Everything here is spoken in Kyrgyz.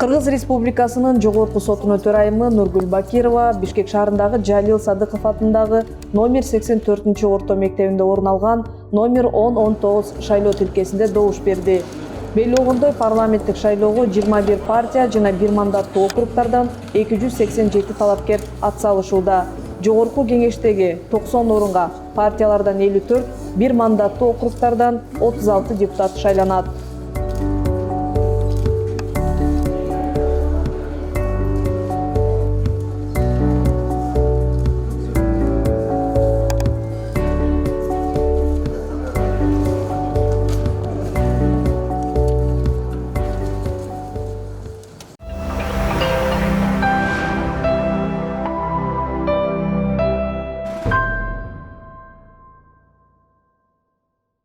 Кыргыз Республикасынын жогорку сотунун төрайымы Нургүл Бакирова Бишкек шаарындагы Жалил Садыков атындагы номер 84 орто мектебинде орун алган номер 10-19 шайлоо тилкесинде добуш берди. Белгилөгөндөй, парламенттик шайлоого 21 партия жана 1 мандаттуу округдардан 287 талапкер атсалышууда. Жогорку кеңештеги 90 орунга партиялардан 54, 1 мандаттуу округдардан 36 депутат шайланат.